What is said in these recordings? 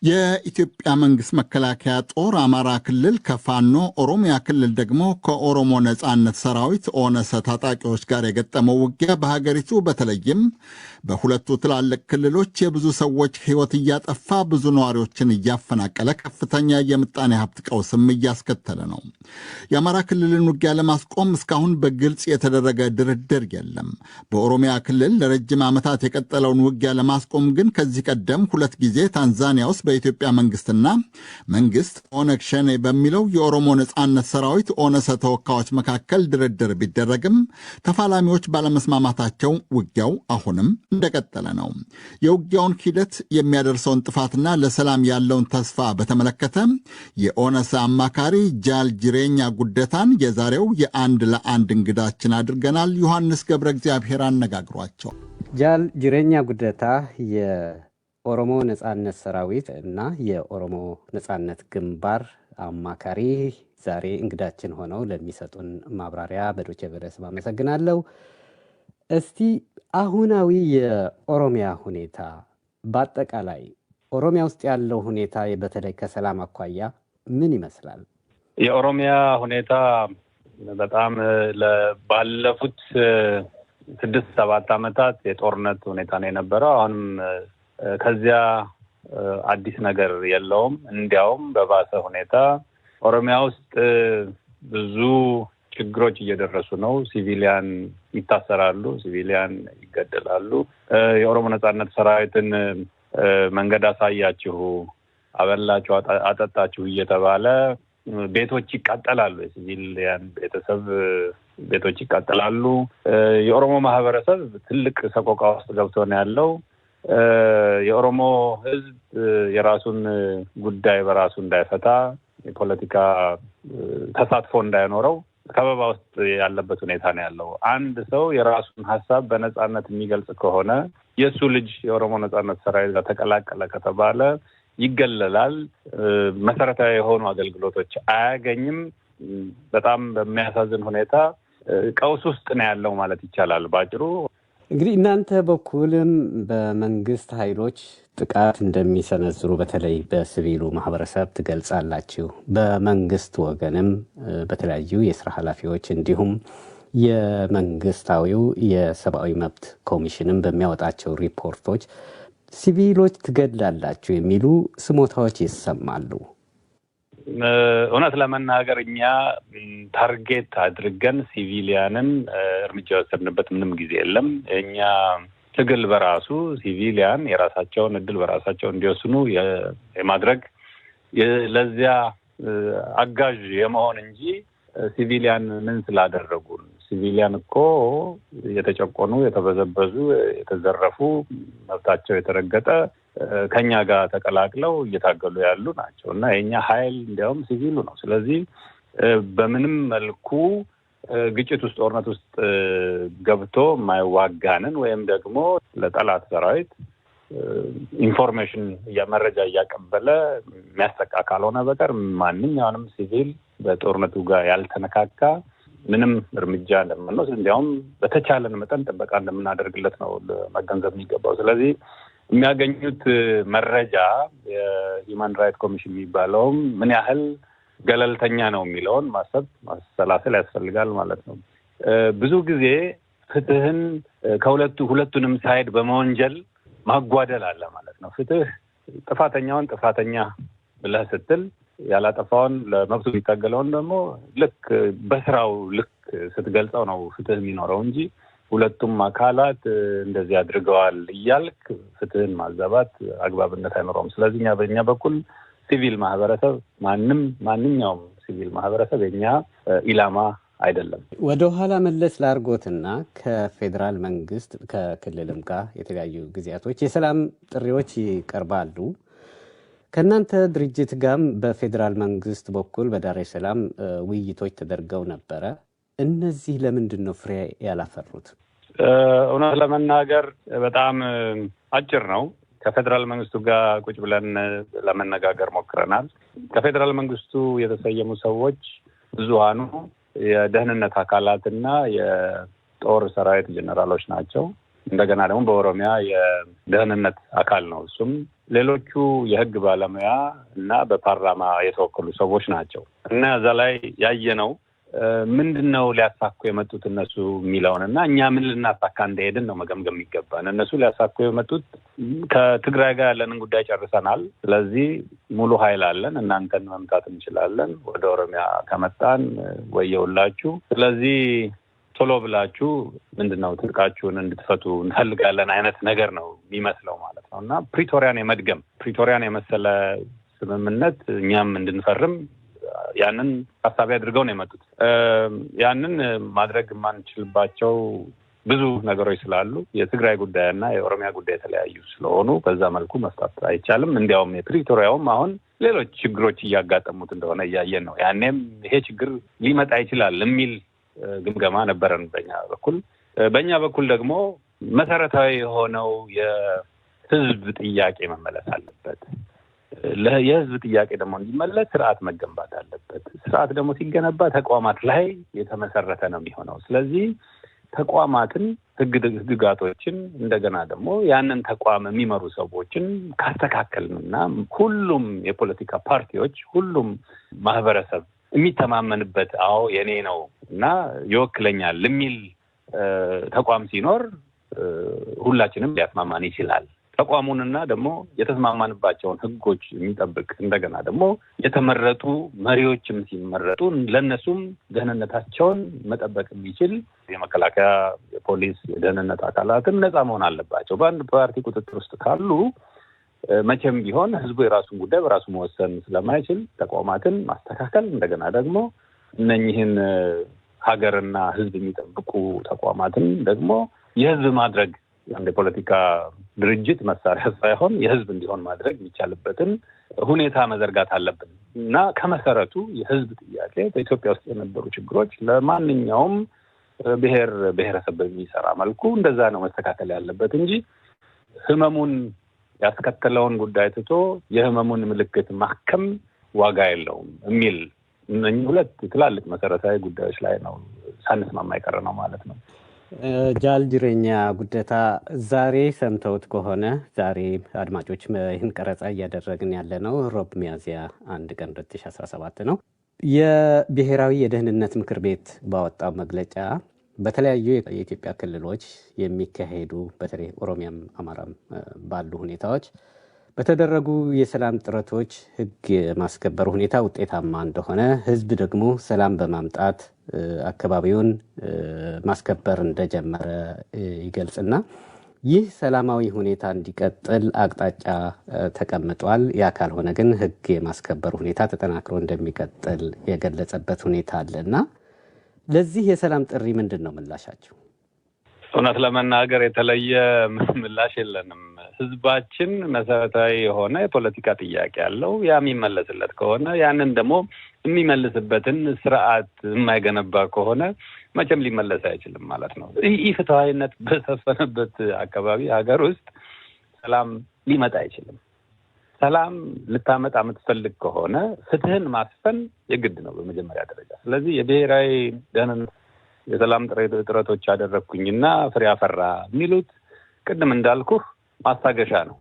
የኢትዮጵያ መንግስት መከላከያ ጦር አማራ ክልል ከፋኖ ኦሮሚያ ክልል ደግሞ ከኦሮሞ ነጻነት ሰራዊት ኦነሰ ታጣቂዎች ጋር የገጠመው ውጊያ በሀገሪቱ በተለይም በሁለቱ ትላልቅ ክልሎች የብዙ ሰዎች ሕይወት እያጠፋ ብዙ ነዋሪዎችን እያፈናቀለ ከፍተኛ የምጣኔ ሀብት ቀውስም እያስከተለ ነው። የአማራ ክልልን ውጊያ ለማስቆም እስካሁን በግልጽ የተደረገ ድርድር የለም። በኦሮሚያ ክልል ለረጅም ዓመታት የቀጠለውን ውጊያ ለማስቆም ግን ከዚህ ቀደም ሁለት ጊዜ ታንዛኒያ ውስጥ በኢትዮጵያ መንግስትና መንግስት ኦነግ ሸኔ በሚለው የኦሮሞ ነጻነት ሰራዊት ኦነሰ ተወካዮች መካከል ድርድር ቢደረግም ተፋላሚዎች ባለመስማማታቸው ውጊያው አሁንም እንደቀጠለ ነው። የውጊያውን ሂደት የሚያደርሰውን ጥፋትና ለሰላም ያለውን ተስፋ በተመለከተ የኦነሰ አማካሪ ጃል ጅሬኛ ጉደታን የዛሬው የአንድ ለአንድ እንግዳችን አድርገናል። ዮሐንስ ገብረ እግዚአብሔር አነጋግሯቸው። ጃል ጅሬኛ ጉደታ የኦሮሞ ነጻነት ሰራዊት እና የኦሮሞ ነጻነት ግንባር አማካሪ ዛሬ እንግዳችን ሆነው ለሚሰጡን ማብራሪያ በዶቼ ቬለ ስም አመሰግናለሁ። እስቲ አሁናዊ የኦሮሚያ ሁኔታ በአጠቃላይ ኦሮሚያ ውስጥ ያለው ሁኔታ በተለይ ከሰላም አኳያ ምን ይመስላል? የኦሮሚያ ሁኔታ በጣም ባለፉት 6-7 ዓመታት የጦርነት ሁኔታ ነው የነበረው። አሁንም ከዚያ አዲስ ነገር የለውም። እንዲያውም በባሰ ሁኔታ ኦሮሚያ ውስጥ ብዙ ችግሮች እየደረሱ ነው። ሲቪሊያን ይታሰራሉ፣ ሲቪሊያን ይገደላሉ። የኦሮሞ ነጻነት ሰራዊትን መንገድ አሳያችሁ፣ አበላችሁ፣ አጠጣችሁ እየተባለ ቤቶች ይቃጠላሉ። የሲቪሊያን ቤተሰብ ቤቶች ይቃጠላሉ። የኦሮሞ ማህበረሰብ ትልቅ ሰቆቃ ውስጥ ገብቶ ነው ያለው። የኦሮሞ ህዝብ የራሱን ጉዳይ በራሱ እንዳይፈታ፣ የፖለቲካ ተሳትፎ እንዳይኖረው ከበባ ውስጥ ያለበት ሁኔታ ነው ያለው። አንድ ሰው የራሱን ሀሳብ በነጻነት የሚገልጽ ከሆነ የእሱ ልጅ የኦሮሞ ነጻነት ሰራዊት ጋር ተቀላቀለ ከተባለ ይገለላል። መሰረታዊ የሆኑ አገልግሎቶች አያገኝም። በጣም በሚያሳዝን ሁኔታ ቀውስ ውስጥ ነው ያለው ማለት ይቻላል ባጭሩ። እንግዲህ እናንተ በኩልም በመንግስት ኃይሎች ጥቃት እንደሚሰነዝሩ በተለይ በሲቪሉ ማህበረሰብ ትገልጻላችሁ። በመንግስት ወገንም በተለያዩ የስራ ኃላፊዎች እንዲሁም የመንግስታዊው የሰብአዊ መብት ኮሚሽንም በሚያወጣቸው ሪፖርቶች ሲቪሎች ትገድላላችሁ የሚሉ ስሞታዎች ይሰማሉ። እውነት ለመናገር እኛ ታርጌት አድርገን ሲቪሊያንን እርምጃ ወሰድንበት ምንም ጊዜ የለም። እኛ ትግል በራሱ ሲቪሊያን የራሳቸውን እድል በራሳቸው እንዲወስኑ የማድረግ ለዚያ አጋዥ የመሆን እንጂ ሲቪሊያን ምን ስላደረጉን። ሲቪሊያን እኮ የተጨቆኑ፣ የተበዘበዙ፣ የተዘረፉ፣ መብታቸው የተረገጠ ከኛ ጋር ተቀላቅለው እየታገሉ ያሉ ናቸው እና የኛ ኃይል እንዲያውም ሲቪሉ ነው። ስለዚህ በምንም መልኩ ግጭት ውስጥ ጦርነት ውስጥ ገብቶ የማይዋጋንን ወይም ደግሞ ለጠላት ሰራዊት ኢንፎርሜሽን መረጃ እያቀበለ የሚያስጠቃ ካልሆነ በቀር ማንኛውንም ሲቪል በጦርነቱ ጋር ያልተነካካ ምንም እርምጃ እንደምንወስድ እንዲያውም በተቻለን መጠን ጥበቃ እንደምናደርግለት ነው መገንዘብ የሚገባው። ስለዚህ የሚያገኙት መረጃ የሂውማን ራይት ኮሚሽን የሚባለውም ምን ያህል ገለልተኛ ነው የሚለውን ማሰላሰል ያስፈልጋል ማለት ነው። ብዙ ጊዜ ፍትህን ሁለቱንም ሳይድ በመወንጀል ማጓደል አለ ማለት ነው። ፍትህ ጥፋተኛውን ጥፋተኛ ብለህ ስትል ያላጠፋውን ለመብቱ የሚታገለውን ደግሞ ልክ በስራው ልክ ስትገልጸው ነው ፍትህ የሚኖረው እንጂ ሁለቱም አካላት እንደዚህ አድርገዋል እያልክ ፍትህን ማዛባት አግባብነት አይኖረውም። ስለዚህ በእኛ በኩል ሲቪል ማህበረሰብ ማንኛውም ሲቪል ማህበረሰብ የኛ ኢላማ አይደለም። ወደ ኋላ መለስ ላርጎትና ከፌዴራል መንግስት ከክልልም ጋር የተለያዩ ጊዜያቶች የሰላም ጥሪዎች ይቀርባሉ። ከእናንተ ድርጅት ጋርም በፌዴራል መንግስት በኩል በዳሬ ሰላም ውይይቶች ተደርገው ነበረ። እነዚህ ለምንድን ነው ፍሬ ያላፈሩት? እውነት ለመናገር በጣም አጭር ነው። ከፌዴራል መንግስቱ ጋር ቁጭ ብለን ለመነጋገር ሞክረናል። ከፌዴራል መንግስቱ የተሰየሙ ሰዎች ብዙሃኑ የደህንነት አካላትና የጦር ሰራዊት ጀነራሎች ናቸው። እንደገና ደግሞ በኦሮሚያ የደህንነት አካል ነው። እሱም ሌሎቹ የህግ ባለሙያ እና በፓርላማ የተወከሉ ሰዎች ናቸው እና እዛ ላይ ያየነው ምንድነው ሊያሳኩ የመጡት እነሱ የሚለውን እና እኛ ምን ልናሳካ እንደሄድን ነው መገምገም የሚገባን። እነሱ ሊያሳኩ የመጡት ከትግራይ ጋር ያለንን ጉዳይ ጨርሰናል፣ ስለዚህ ሙሉ ኃይል አለን፣ እናንተን መምታት እንችላለን፣ ወደ ኦሮሚያ ከመጣን ወየውላችሁ፣ ስለዚህ ቶሎ ብላችሁ ምንድነው ትጥቃችሁን እንድትፈቱ እንፈልጋለን አይነት ነገር ነው የሚመስለው ማለት ነው። እና ፕሪቶሪያን የመድገም ፕሪቶሪያን የመሰለ ስምምነት እኛም እንድንፈርም ያንን ሀሳብ አድርገው ነው የመጡት። ያንን ማድረግ የማንችልባቸው ብዙ ነገሮች ስላሉ የትግራይ ጉዳይና የኦሮሚያ ጉዳይ የተለያዩ ስለሆኑ በዛ መልኩ መፍታት አይቻልም። እንዲያውም የፕሪቶሪያውም አሁን ሌሎች ችግሮች እያጋጠሙት እንደሆነ እያየን ነው። ያኔም ይሄ ችግር ሊመጣ ይችላል የሚል ግምገማ ነበረን በእኛ በኩል ደግሞ መሰረታዊ የሆነው የህዝብ ጥያቄ መመለስ አለበት። የህዝብ ጥያቄ ደግሞ እንዲመለስ ስርዓት መገንባት አለበት። ስርዓት ደግሞ ሲገነባ ተቋማት ላይ የተመሰረተ ነው የሚሆነው። ስለዚህ ተቋማትን፣ ህግጋቶችን እንደገና ደግሞ ያንን ተቋም የሚመሩ ሰዎችን ካስተካከልንና ሁሉም የፖለቲካ ፓርቲዎች፣ ሁሉም ማህበረሰብ የሚተማመንበት አዎ የኔ ነው እና ይወክለኛል የሚል ተቋም ሲኖር ሁላችንም ሊያስማማን ይችላል። ተቋሙንና ደግሞ የተስማማንባቸውን ህጎች የሚጠብቅ እንደገና ደግሞ የተመረጡ መሪዎችም ሲመረጡ ለነሱም ደህንነታቸውን መጠበቅ የሚችል የመከላከያ፣ የፖሊስ፣ የደህንነት አካላትም ነፃ መሆን አለባቸው። በአንድ ፓርቲ ቁጥጥር ውስጥ ካሉ መቼም ቢሆን ህዝቡ የራሱን ጉዳይ በራሱ መወሰን ስለማይችል ተቋማትን ማስተካከል እንደገና ደግሞ እነኚህን ሀገርና ህዝብ የሚጠብቁ ተቋማትን ደግሞ የህዝብ ማድረግ አንድ የፖለቲካ ድርጅት መሳሪያ ሳይሆን የህዝብ እንዲሆን ማድረግ የሚቻልበትን ሁኔታ መዘርጋት አለብን እና ከመሰረቱ የህዝብ ጥያቄ በኢትዮጵያ ውስጥ የነበሩ ችግሮች ለማንኛውም ብሔረሰብ በሚሰራ መልኩ እንደዛ ነው መስተካከል ያለበት እንጂ ህመሙን ያስከተለውን ጉዳይ ትቶ የህመሙን ምልክት ማከም ዋጋ የለውም የሚል እነኚህ ሁለት ትላልቅ መሰረታዊ ጉዳዮች ላይ ነው ሳንስማማ የቀረ ነው ማለት ነው። ጃል ጅሬኛ ጉደታ ዛሬ ሰምተውት ከሆነ ዛሬ አድማጮች ይህን ቀረጻ እያደረግን ያለ ነው ሮብ ሚያዝያ 1 ቀን 2017 ነው። የብሔራዊ የደህንነት ምክር ቤት ባወጣው መግለጫ በተለያዩ የኢትዮጵያ ክልሎች የሚካሄዱ በተለይ ኦሮሚያም አማራም ባሉ ሁኔታዎች በተደረጉ የሰላም ጥረቶች ህግ የማስከበር ሁኔታ ውጤታማ እንደሆነ፣ ህዝብ ደግሞ ሰላም በማምጣት አካባቢውን ማስከበር እንደጀመረ ይገልጽና ይህ ሰላማዊ ሁኔታ እንዲቀጥል አቅጣጫ ተቀምጧል። ያ ካልሆነ ግን ህግ የማስከበር ሁኔታ ተጠናክሮ እንደሚቀጥል የገለጸበት ሁኔታ አለና ለዚህ የሰላም ጥሪ ምንድን ነው ምላሻቸው? እውነት ለመናገር የተለየ ምላሽ የለንም። ህዝባችን መሰረታዊ የሆነ የፖለቲካ ጥያቄ አለው። ያ የሚመለስለት ከሆነ ያንን ደግሞ የሚመልስበትን ስርዓት የማይገነባ ከሆነ መቼም ሊመለስ አይችልም ማለት ነው። ይህ ፍትሃዊነት በሰፈነበት አካባቢ ሀገር ውስጥ ሰላም ሊመጣ አይችልም። ሰላም ልታመጣ የምትፈልግ ከሆነ ፍትህን ማስፈን የግድ ነው በመጀመሪያ ደረጃ። ስለዚህ የብሔራዊ ደህንነት የሰላም ጥረቶች ያደረግኩኝና ፍሬ አፈራ የሚሉት ቅድም እንዳልኩህ ማስታገሻ ነው።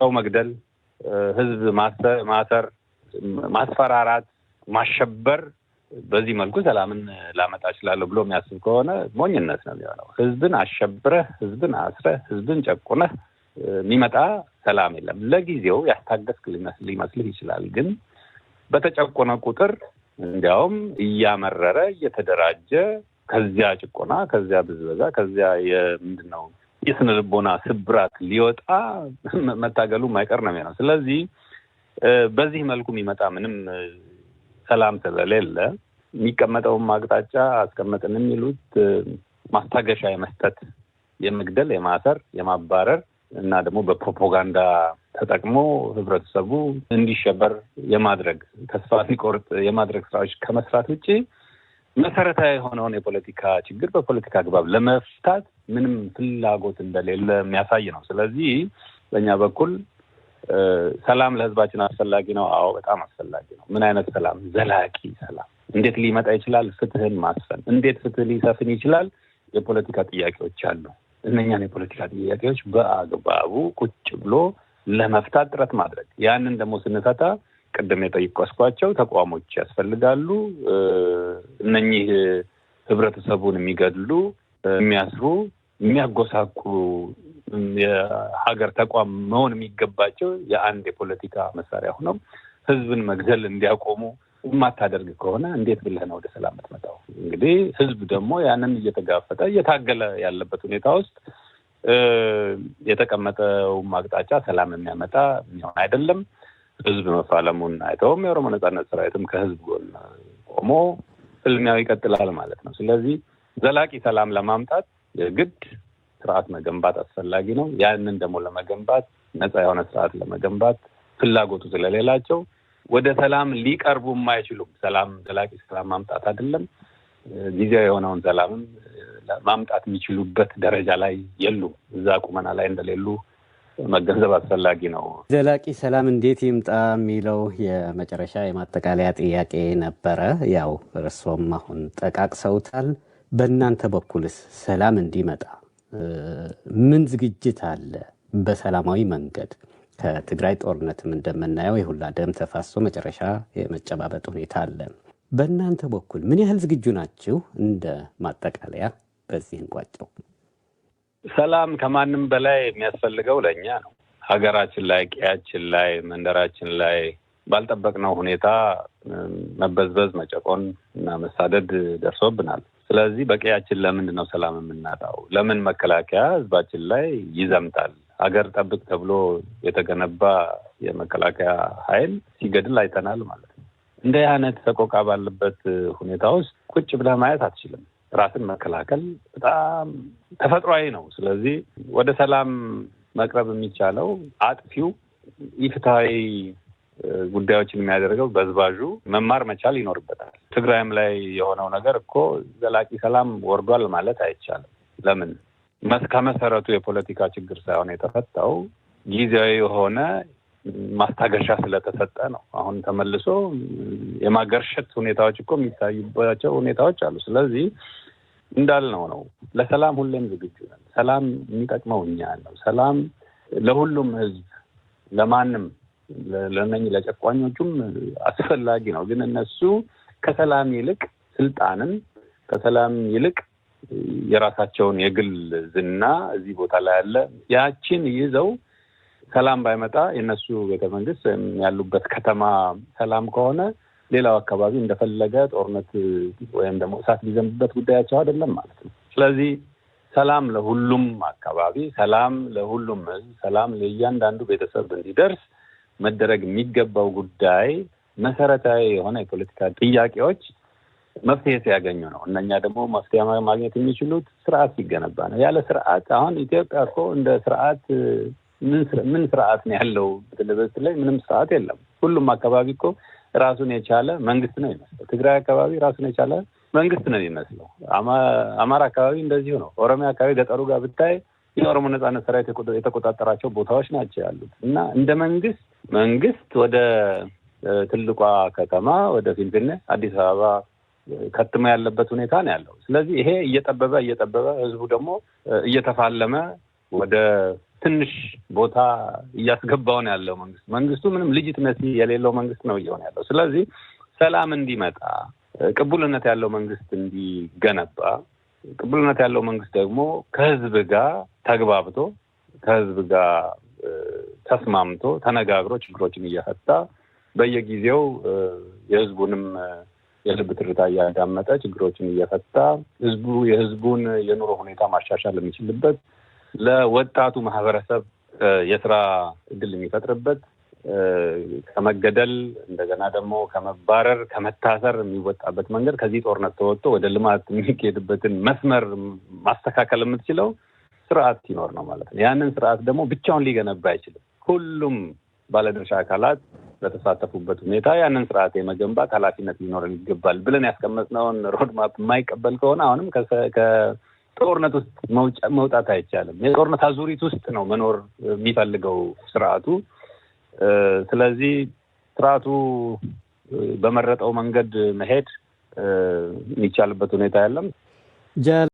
ሰው መግደል፣ ህዝብ ማሰር፣ ማስፈራራት፣ ማሸበር በዚህ መልኩ ሰላምን ላመጣ እችላለሁ ብሎ የሚያስብ ከሆነ ሞኝነት ነው የሚሆነው። ህዝብን አሸብረህ፣ ህዝብን አስረህ፣ ህዝብን ጨቁነህ የሚመጣ ሰላም የለም። ለጊዜው ያስታገስክ ሊመስልህ ይችላል። ግን በተጨቆነ ቁጥር እንዲያውም እያመረረ እየተደራጀ ከዚያ ጭቆና፣ ከዚያ ብዝበዛ፣ ከዚያ የምንድነው የስነ ልቦና ስብራት ሊወጣ መታገሉ ማይቀር ነው የሚሆነው። ስለዚህ በዚህ መልኩ የሚመጣ ምንም ሰላም ስለሌለ የሚቀመጠውን አቅጣጫ አስቀመጥን የሚሉት ማስታገሻ የመስጠት፣ የመግደል፣ የማሰር፣ የማባረር እና ደግሞ በፕሮፓጋንዳ ተጠቅሞ ህብረተሰቡ እንዲሸበር የማድረግ ተስፋ እንዲቆርጥ የማድረግ ስራዎች ከመስራት ውጪ መሰረታዊ የሆነውን የፖለቲካ ችግር በፖለቲካ አግባብ ለመፍታት ምንም ፍላጎት እንደሌለ የሚያሳይ ነው። ስለዚህ በእኛ በኩል ሰላም ለህዝባችን አስፈላጊ ነው። አዎ በጣም አስፈላጊ ነው። ምን አይነት ሰላም? ዘላቂ ሰላም። እንዴት ሊመጣ ይችላል? ፍትህን ማስፈን። እንዴት ፍትህ ሊሰፍን ይችላል? የፖለቲካ ጥያቄዎች አሉ። እነኛን የፖለቲካ ጥያቄዎች በአግባቡ ቁጭ ብሎ ለመፍታት ጥረት ማድረግ። ያንን ደግሞ ስንፈታ ቅድም የጠየቅኳቸው ተቋሞች ያስፈልጋሉ። እነኚህ ህብረተሰቡን የሚገድሉ፣ የሚያስሩ፣ የሚያጎሳቁሉ የሀገር ተቋም መሆን የሚገባቸው የአንድ የፖለቲካ መሳሪያ ሆነው ህዝብን መግደል እንዲያቆሙ የማታደርግ ከሆነ እንዴት ብለህ ነው ወደ ሰላም የምትመጣው? እንግዲህ ህዝብ ደግሞ ያንን እየተጋፈጠ እየታገለ ያለበት ሁኔታ ውስጥ የተቀመጠው አቅጣጫ ሰላም የሚያመጣ የሚሆን አይደለም። ህዝብ መፋለሙን አይተውም። የኦሮሞ ነጻነት ሰራዊትም ከህዝብ ጎን ቆሞ ፍልሚያው ይቀጥላል ማለት ነው። ስለዚህ ዘላቂ ሰላም ለማምጣት የግድ ስርዓት መገንባት አስፈላጊ ነው። ያንን ደግሞ ለመገንባት ነጻ የሆነ ስርዓት ለመገንባት ፍላጎቱ ስለሌላቸው ወደ ሰላም ሊቀርቡም አይችሉም። ሰላም ዘላቂ ሰላም ማምጣት አይደለም ጊዜያዊ የሆነውን ሰላምም ማምጣት የሚችሉበት ደረጃ ላይ የሉም። እዛ ቁመና ላይ እንደሌሉ መገንዘብ አስፈላጊ ነው። ዘላቂ ሰላም እንዴት ይምጣ የሚለው የመጨረሻ የማጠቃለያ ጥያቄ ነበረ። ያው እርሶም አሁን ጠቃቅሰውታል። በእናንተ በኩልስ ሰላም እንዲመጣ ምን ዝግጅት አለ? በሰላማዊ መንገድ ከትግራይ ጦርነትም እንደምናየው የሁላ ደም ተፋሶ መጨረሻ የመጨባበጥ ሁኔታ አለ። በእናንተ በኩል ምን ያህል ዝግጁ ናችሁ? እንደ ማጠቃለያ በዚህ እንቋጨው። ሰላም ከማንም በላይ የሚያስፈልገው ለእኛ ነው። ሀገራችን ላይ፣ ቀያችን ላይ፣ መንደራችን ላይ ባልጠበቅነው ሁኔታ መበዝበዝ፣ መጨቆን እና መሳደድ ደርሶብናል። ስለዚህ በቀያችን ለምንድን ነው ሰላም የምናጣው? ለምን መከላከያ ህዝባችን ላይ ይዘምታል? ሀገር ጠብቅ ተብሎ የተገነባ የመከላከያ ኃይል ሲገድል አይተናል ማለት ነው። እንዲህ አይነት ሰቆቃ ባለበት ሁኔታ ውስጥ ቁጭ ብለህ ማየት አትችልም። ራስን መከላከል በጣም ተፈጥሯዊ ነው። ስለዚህ ወደ ሰላም መቅረብ የሚቻለው አጥፊው ኢፍትሐዊ ጉዳዮችን የሚያደርገው በዝባዡ መማር መቻል ይኖርበታል። ትግራይም ላይ የሆነው ነገር እኮ ዘላቂ ሰላም ወርዷል ማለት አይቻልም። ለምን? ከመሰረቱ የፖለቲካ ችግር ሳይሆን የተፈታው ጊዜያዊ የሆነ ማስታገሻ ስለተሰጠ ነው። አሁን ተመልሶ የማገርሸት ሁኔታዎች እኮ የሚታዩባቸው ሁኔታዎች አሉ። ስለዚህ እንዳልነው ነው፣ ለሰላም ሁሌም ዝግጁ ነን። ሰላም የሚጠቅመው እኛ ነው። ሰላም ለሁሉም ህዝብ፣ ለማንም ለነኚህ ለጨቋኞቹም አስፈላጊ ነው። ግን እነሱ ከሰላም ይልቅ ስልጣንን፣ ከሰላም ይልቅ የራሳቸውን የግል ዝና እዚህ ቦታ ላይ ያለ ያችን ይዘው ሰላም ባይመጣ የነሱ ቤተመንግስት ያሉበት ከተማ ሰላም ከሆነ ሌላው አካባቢ እንደፈለገ ጦርነት ወይም ደግሞ እሳት ሊዘንብበት ጉዳያቸው አይደለም ማለት ነው። ስለዚህ ሰላም ለሁሉም አካባቢ፣ ሰላም ለሁሉም ህዝብ፣ ሰላም ለእያንዳንዱ ቤተሰብ እንዲደርስ መደረግ የሚገባው ጉዳይ መሰረታዊ የሆነ የፖለቲካ ጥያቄዎች መፍትሄ ሲያገኙ ነው። እነኛ ደግሞ መፍትሄ ማግኘት የሚችሉት ስርዓት ሲገነባ ነው። ያለ ስርዓት አሁን ኢትዮጵያ እኮ እንደ ስርዓት ምን ስርዓት ነው ያለው? በተለበስ ላይ ምንም ስርዓት የለም። ሁሉም አካባቢ እኮ ራሱን የቻለ መንግስት ነው ይመስለው። ትግራይ አካባቢ ራሱን የቻለ መንግስት ነው ይመስለው። አማራ አካባቢ እንደዚሁ ነው። ኦሮሚያ አካባቢ ገጠሩ ጋር ብታይ የኦሮሞ ነጻነት ሰራዊት የተቆጣጠራቸው ቦታዎች ናቸው ያሉት እና እንደ መንግስት ወደ ትልቋ ከተማ ወደ ፊንፊኔ አዲስ አበባ ከትሞ ያለበት ሁኔታ ነው ያለው። ስለዚህ ይሄ እየጠበበ ህዝቡ ደግሞ እየተፋለመ ወደ ትንሽ ቦታ እያስገባው ነው ያለው። መንግስቱ ምንም ሌጂቲመሲ የሌለው መንግስት ነው እየሆነ ያለው። ስለዚህ ሰላም እንዲመጣ፣ ቅቡልነት ያለው መንግስት እንዲገነባ፣ ቅቡልነት ያለው መንግስት ደግሞ ከህዝብ ጋር ተግባብቶ ከህዝብ ጋር ተስማምቶ ተነጋግሮ ችግሮችን እየፈታ በየጊዜው የህዝቡንም የልብ ትርታ እያዳመጠ ችግሮችን እየፈታ የህዝቡን የኑሮ ሁኔታ ማሻሻል የሚችልበት፣ ለወጣቱ ማህበረሰብ የስራ እድል የሚፈጥርበት፣ ከመገደል እንደገና ደግሞ ከመባረር ከመታሰር የሚወጣበት መንገድ ከዚህ ጦርነት ተወጥቶ ወደ ልማት የሚሄድበትን መስመር ማስተካከል የምትችለው ስርዓት ሲኖር ነው ማለት ነው። ያንን ስርዓት ደግሞ ብቻውን ሊገነባ አይችልም። ሁሉም ባለድርሻ አካላት በተሳተፉበት ሁኔታ ያንን ስርዓት የመገንባት ኃላፊነት ሊኖረን ይገባል ብለን ያስቀመጥነውን ሮድማፕ የማይቀበል ከሆነ አሁንም ከጦርነት ውስጥ መውጣት አይቻልም። የጦርነት አዙሪት ውስጥ ነው መኖር የሚፈልገው ስርዓቱ። ስለዚህ ስርዓቱ በመረጠው መንገድ መሄድ የሚቻልበት ሁኔታ የለም።